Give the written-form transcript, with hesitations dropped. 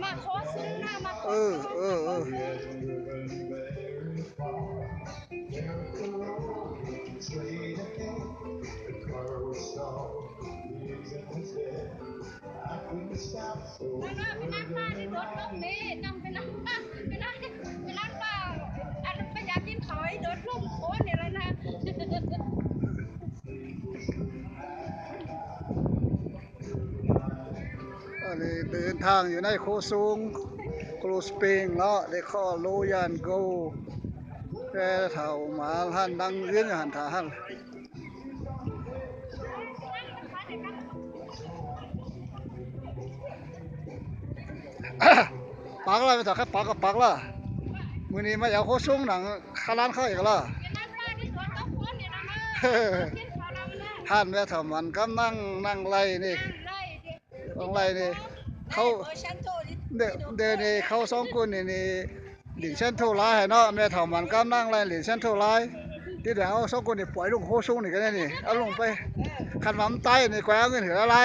มาขอซื้อนะมาขอไปนั่งป้าที่รถลมนี่นั่งไปนั่งป้าอันไปอยากกินเขาไอ้รถลมโค้นนี่แล้วนะอันนี้เดินทางอยู่ในโคสูงโคลสปริงเนาะได้ข้อโลยันโกแต่เฒ่ามาท่านนั่งเรียนอยู่หั่นท่าหั่นปักแล้วไปต่อครับปักก็ปักล่ะมื้อนี้มาเอาโคสูงหนังคาร้านเข้าอีกล่ะท่านแม่เฒ่ามันก็นั่งไล่นี่ต้องไล่นี่เขาเดี๋ยวนี้เขา2คนนี่หลินเส้นโทรายให้เนาะแม่เฒ่ามันก็นั่งไล่หลินเส้นโทรายที่เดี๋ยวเอา2คนนี่ปล่อยลงโคสูงนี่ก็ได้นี่เอาลงไปคันว่ามันตายนี่ก็เอาเงินเหลืออะไร